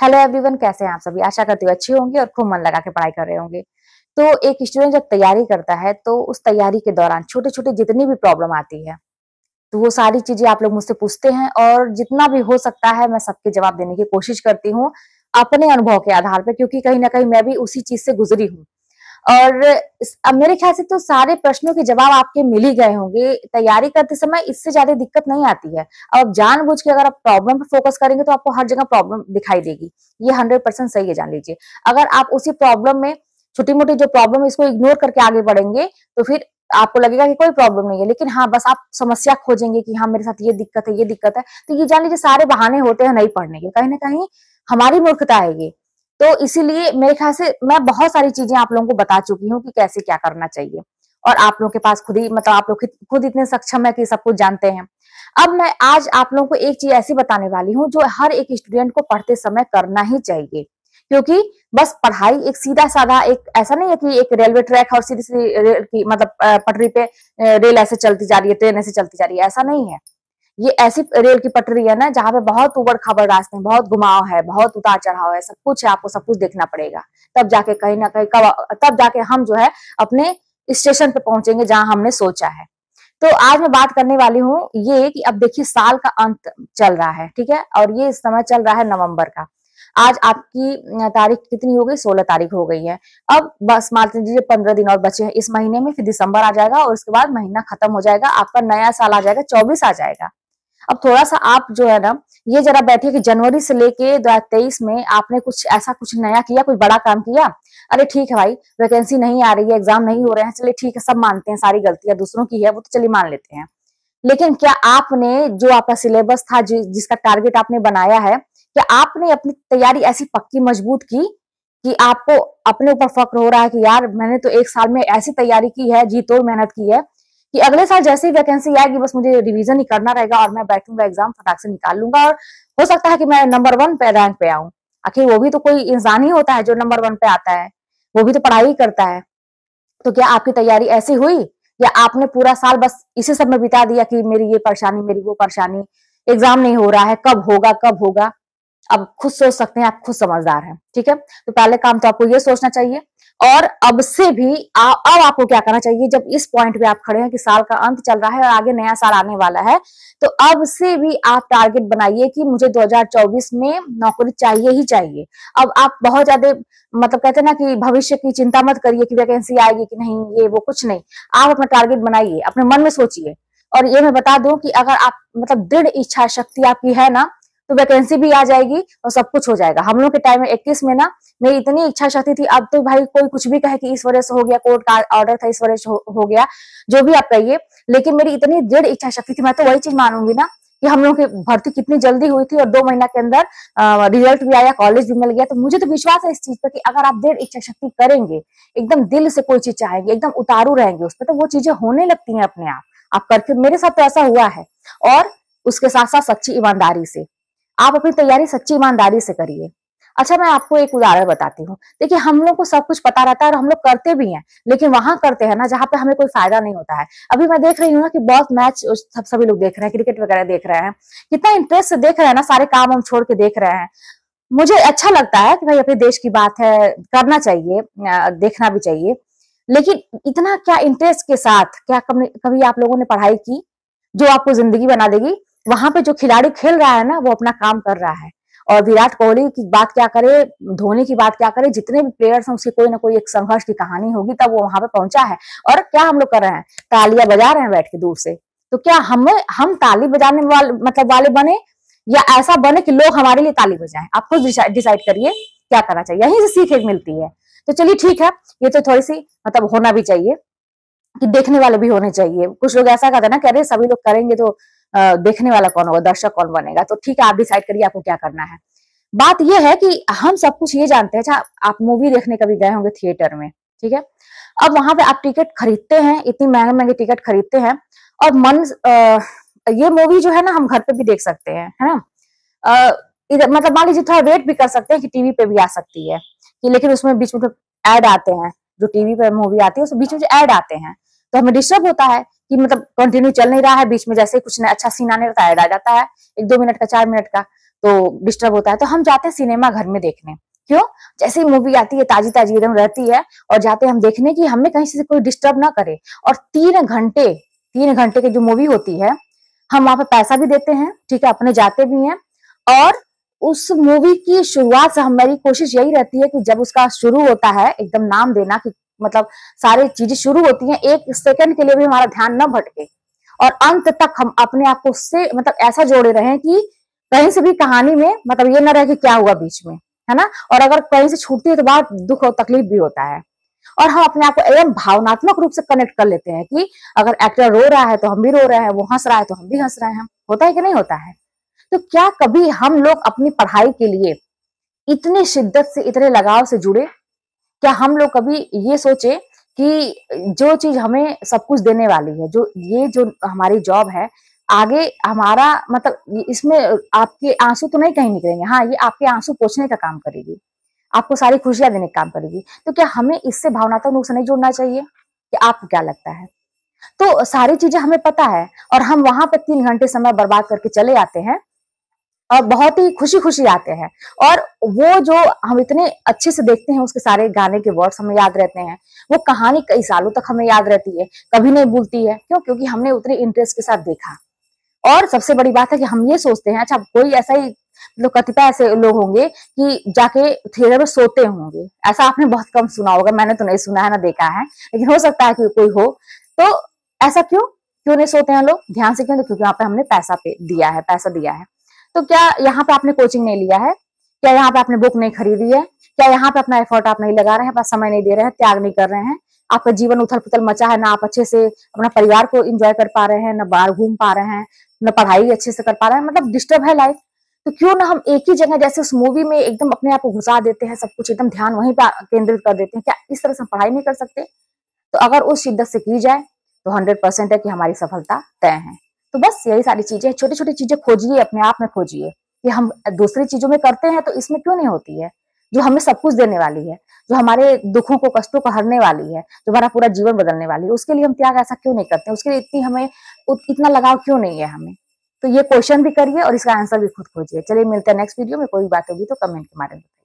Hello everyone, कैसे हैं आप सभी। आशा करती हूँ अच्छे होंगे और खूब मन लगा के पढ़ाई कर रहे होंगे। तो एक स्टूडेंट जब तैयारी करता है तो उस तैयारी के दौरान छोटे छोटे जितनी भी प्रॉब्लम आती है तो वो सारी चीजें आप लोग मुझसे पूछते हैं और जितना भी हो सकता है मैं सबके जवाब देने की कोशिश करती हूँ अपने अनुभव के आधार पर, क्योंकि कहीं ना कहीं मैं भी उसी चीज से गुजरी हूँ। और अब मेरे ख्याल से तो सारे प्रश्नों के जवाब आपके मिल ही गए होंगे। तैयारी करते समय इससे ज्यादा दिक्कत नहीं आती है। अब जानबूझ के अगर आप प्रॉब्लम पे फोकस करेंगे तो आपको हर जगह प्रॉब्लम दिखाई देगी। ये 100% सही है, जान लीजिए। अगर आप उसी प्रॉब्लम में छोटी मोटी जो प्रॉब्लम है इसको इग्नोर करके आगे बढ़ेंगे तो फिर आपको लगेगा कि कोई प्रॉब्लम नहीं है, लेकिन हाँ बस आप समस्या खोजेंगे कि हाँ मेरे साथ ये दिक्कत है, ये दिक्कत है। तो ये जान लीजिए सारे बहाने होते हैं नहीं पढ़ने के, कहीं ना कहीं हमारी मूर्खता है ये। तो इसीलिए मेरे ख्याल से मैं बहुत सारी चीजें आप लोगों को बता चुकी हूँ कि कैसे क्या करना चाहिए, और आप लोगों के पास खुद ही मतलब आप लोग खुद इतने सक्षम है कि सब कुछ जानते हैं। अब मैं आज आप लोगों को एक चीज ऐसी बताने वाली हूँ जो हर एक स्टूडेंट को पढ़ते समय करना ही चाहिए, क्योंकि बस पढ़ाई एक सीधा साधा एक ऐसा नहीं है कि एक रेलवे ट्रैक और सीधी सीधी रेल की मतलब पटरी पे रेल ऐसे चलती जा रही है, ट्रेन ऐसे चलती जा रही है, ऐसा नहीं है। ये ऐसी रेल की पटरी है ना जहाँ पे बहुत उबड़ खाबड़ रास्ते हैं, बहुत घुमाव है, बहुत उतार चढ़ाव है, सब कुछ है, आपको सब कुछ देखना पड़ेगा। तब जाके कहीं ना कहीं तब जाके हम जो है अपने स्टेशन पे पहुंचेंगे जहां हमने सोचा है। तो आज मैं बात करने वाली हूँ ये कि अब देखिए साल का अंत चल रहा है, ठीक है, और ये समय चल रहा है नवंबर का। आज आपकी तारीख कितनी हो गई? 16 तारीख हो गई है। अब बस मान लीजिए 15 दिन और बचे हैं इस महीने में, फिर दिसंबर आ जाएगा और उसके बाद महीना खत्म हो जाएगा, आपका नया साल आ जाएगा, 24 आ जाएगा। अब थोड़ा सा आप जो है ना ये जरा बैठिए कि जनवरी से लेके 2023 में आपने कुछ ऐसा कुछ नया किया, कुछ बड़ा काम किया। अरे ठीक है भाई, वैकेंसी नहीं आ रही है, एग्जाम नहीं हो रहे हैं, चलिए ठीक है, सब मानते हैं सारी गलतियां दूसरों की है, वो तो चलिए मान लेते हैं। लेकिन क्या आपने जो आपका सिलेबस था, जिसका टारगेट आपने बनाया है, क्या आपने अपनी तैयारी ऐसी पक्की मजबूत की कि आपको अपने ऊपर फक्र हो रहा है कि यार मैंने तो एक साल में ऐसी तैयारी की है, जी तोड़ मेहनत की है कि अगले साल जैसे ही वैकेंसी आएगी बस मुझे रिवीजन ही करना रहेगा और मैं बैठूंगा एग्जाम फटाक से निकाल लूंगा और हो सकता है कि मैं नंबर 1 पे रैंक पे आऊं। आखिर वो भी तो कोई इंसान ही होता है जो नंबर 1 पे आता है, वो भी तो पढ़ाई ही करता है। तो क्या आपकी तैयारी ऐसी हुई या आपने पूरा साल बस इसी सब में बिता दिया कि मेरी ये परेशानी, मेरी वो परेशानी, एग्जाम नहीं हो रहा है, कब होगा कब होगा। अब खुद सोच सकते हैं, आप खुद समझदार हैं, ठीक है। तो पहले काम तो आपको ये सोचना चाहिए। और अब से भी अब आपको क्या करना चाहिए, जब इस पॉइंट पे आप खड़े हैं कि साल का अंत चल रहा है और आगे नया साल आने वाला है, तो अब से भी आप टारगेट बनाइए कि मुझे 2024 में नौकरी चाहिए ही चाहिए। अब आप बहुत ज्यादा मतलब कहते हैं ना कि भविष्य की चिंता मत करिए कि वैकेंसी आएगी कि नहीं, ये वो कुछ नहीं। आप अपना टारगेट बनाइए, अपने मन में सोचिए। और ये मैं बता दूं कि अगर आप मतलब दृढ़ इच्छा शक्ति आपकी है ना तो वैकेंसी भी आ जाएगी और सब कुछ हो जाएगा। हम लोग के टाइम में 21 में ना मेरी इतनी इच्छा शक्ति थी, अब तो भाई कोई कुछ भी कहे कि इस वजह से हो गया, कोर्ट का ऑर्डर था इस वजह से हो गया, जो भी आप कहिए, लेकिन मेरी इतनी दृढ़ इच्छा शक्ति थी। मैं तो वही चीज मानूंगी ना कि हम लोग की भर्ती कितनी जल्दी हुई थी और 2 महीना के अंदर रिजल्ट भी आया, कॉलेज भी मिल गया। तो मुझे तो विश्वास है इस चीज पर कि अगर आप दृढ़ इच्छा शक्ति करेंगे, एकदम दिल से कोई चीज चाहेंगे, एकदम उतारू रहेंगे उस पर, तो वो चीजें होने लगती हैं अपने आप करके। मेरे साथ तो ऐसा हुआ है। और उसके साथ साथ सच्ची ईमानदारी से आप अपनी तैयारी सच्ची ईमानदारी से करिए। अच्छा, मैं आपको एक उदाहरण बताती हूँ। देखिए हम लोग को सब कुछ पता रहता है और हम लोग करते भी हैं, लेकिन वहां करते हैं ना जहाँ पे हमें कोई फायदा नहीं होता है। अभी मैं देख रही हूँ ना कि बहुत मैच सभी लोग देख रहे हैं, क्रिकेट वगैरह देख रहे हैं, कितना इंटरेस्ट से देख रहे हैं ना, सारे काम हम छोड़ के देख रहे हैं। मुझे अच्छा लगता है कि भाई अपने देश की बात है, करना चाहिए, देखना भी चाहिए, लेकिन इतना क्या इंटरेस्ट के साथ क्या कभी आप लोगों ने पढ़ाई की जो आपको जिंदगी बना देगी? वहां पे जो खिलाड़ी खेल रहा है ना वो अपना काम कर रहा है, और विराट कोहली की बात क्या करे, धोनी की बात क्या करे, जितने भी प्लेयर्स हैं उसकी कोई ना कोई एक संघर्ष की कहानी होगी तब वो वहां पे पहुंचा है। और क्या हम लोग कर रहे हैं? तालियां बजा रहे हैं बैठ के दूर से। तो क्या हम ताली बजाने वाले मतलब वाले बने या ऐसा बने कि लोग हमारे लिए ताली बजाएं? आप खुद डिसाइड करिए क्या करना चाहिए, यहीं से सीख एक मिलती है। तो चलिए ठीक है, ये तो थोड़ी सी मतलब होना भी चाहिए कि देखने वाले भी होने चाहिए। कुछ लोग ऐसा कहते हैं ना कि अरे सभी लोग करेंगे तो देखने वाला कौन होगा, दर्शक कौन बनेगा? तो ठीक है, आप डिसाइड करिए आपको क्या करना है। बात यह है कि हम सब कुछ ये जानते हैं। अच्छा, आप मूवी देखने कभी गए होंगे थिएटर में, ठीक है। अब वहां पे आप टिकट खरीदते हैं, इतनी महंगे महंगे टिकट खरीदते हैं, और ये मूवी जो है ना हम घर पे भी देख सकते हैं, है ना। इधर मतलब मान लीजिए थोड़ा वेट भी कर सकते हैं कि टीवी पे भी आ सकती है कि, लेकिन उसमें बीच में तो ऐड आते हैं, जो टीवी पे मूवी आती है उसमें बीच में जो ऐड आते हैं तो हमें डिस्टर्ब होता है कि मतलब कंटिन्यू चल नहीं रहा है, बीच में जैसे कुछ अच्छा सीन आने लगता है ऐड आ जाता है, 1-2 मिनट का, 4 मिनट का। तो डिस्टर्ब होता है, तो हम जाते हैं सिनेमा घर में देखने। क्यों? जैसे ही मूवी आती है ताजी ताजी एकदम रहती है, और जाते हैं हम देखने की हमें कहीं से कोई डिस्टर्ब ना करे। और 3 घंटे की जो मूवी होती है, हम वहां पे पैसा भी देते हैं, ठीक है, अपने जाते भी हैं। और उस मूवी की शुरुआत से हमारी कोशिश यही रहती है कि जब उसका शुरू होता है, एकदम नाम देना कि मतलब सारी चीजें शुरू होती हैं, 1 सेकंड के लिए भी हमारा ध्यान न भटके, और अंत तक हम अपने आप को उससे मतलब ऐसा जोड़े रहें कि कहीं से भी कहानी में मतलब ये ना रहे कि क्या हुआ बीच में, है ना। और अगर कहीं से छूटती है तो बहुत दुख और तकलीफ भी होता है। और हम अपने आप को एकदम भावनात्मक रूप से कनेक्ट कर लेते हैं कि अगर एक्टर रो रहा है तो हम भी रो रहे हैं, वो हंस रहा है तो हम भी हंस रहे हैं। होता है कि नहीं होता है? तो क्या कभी हम लोग अपनी पढ़ाई के लिए इतनी शिद्दत से, इतने लगाव से जुड़े? क्या हम लोग कभी ये सोचे कि जो चीज हमें सब कुछ देने वाली है, जो हमारी जॉब है, आगे हमारा मतलब इसमें आपके आंसू तो नहीं कहीं निकलेंगे, हाँ, ये आपके आंसू पोंछने का काम करेगी, आपको सारी खुशियां देने का काम करेगी। तो क्या हमें इससे भावनात्मक रूप से नहीं जुड़ना चाहिए? कि आपको क्या लगता है? तो सारी चीजें हमें पता है, और हम वहां पे 3 घंटे समय बर्बाद करके चले आते हैं, और बहुत ही खुशी खुशी आते हैं। और वो जो हम इतने अच्छे से देखते हैं, उसके सारे गाने के वर्ड्स हमें याद रहते हैं, वो कहानी कई सालों तक हमें याद रहती है, कभी नहीं भूलती है। क्यों? क्योंकि हमने उतने इंटरेस्ट के साथ देखा। और सबसे बड़ी बात है कि हम ये सोचते हैं, अच्छा कोई ऐसा ही मतलब कतिपय ऐसे लोग होंगे कि जाके थिएटर में सोते होंगे, ऐसा आपने बहुत कम सुना होगा, मैंने तो नहीं सुना है ना देखा है, लेकिन हो सकता है कि कोई हो। तो ऐसा क्यों क्यों नहीं सोते हैं लोग? ध्यान से क्यों? तो क्योंकि यहाँ पे हमने पैसा पे दिया है, पैसा दिया है। तो क्या यहाँ पे आपने कोचिंग नहीं लिया है? क्या यहाँ पे आपने बुक नहीं खरीदी है? क्या यहाँ पे अपना एफर्ट आप नहीं लगा रहे हैं, अपना समय नहीं दे रहे हैं, त्याग नहीं कर रहे हैं? आपका जीवन उथल पुथल मचा है, ना आप अच्छे से अपना परिवार को एंजॉय कर पा रहे हैं, ना बाहर घूम पा रहे हैं, ना पढ़ाई अच्छे से कर पा रहे हैं, मतलब डिस्टर्ब है लाइफ। तो क्यों ना हम एक ही जगह जैसे उस मूवी में एकदम अपने आप को घुसा देते हैं, सब कुछ एकदम ध्यान वहीं पर केंद्रित कर देते हैं। क्या इस तरह से हम पढ़ाई नहीं कर सकते? तो अगर उस शिद्दत से की जाए तो 100% है कि हमारी सफलता तय है। तो बस यही सारी चीजें, छोटी छोटी चीजें खोजिए, अपने आप में खोजिए कि हम दूसरी चीजों में करते हैं तो इसमें क्यों नहीं होती है, जो हमें सब कुछ देने वाली है, जो हमारे दुखों को, कष्टों को हरने वाली है, जो हमारा पूरा जीवन बदलने वाली है, उसके लिए हम त्याग ऐसा क्यों नहीं करते? उसके लिए इतनी हमें इतना लगाव क्यों नहीं है हमें? तो ये क्वेश्चन भी करिए और इसका आंसर भी खुद खोजिए। चलिए मिलते हैं नेक्स्ट वीडियो में। कोई बात होगी तो कमेंट के माध्यम से।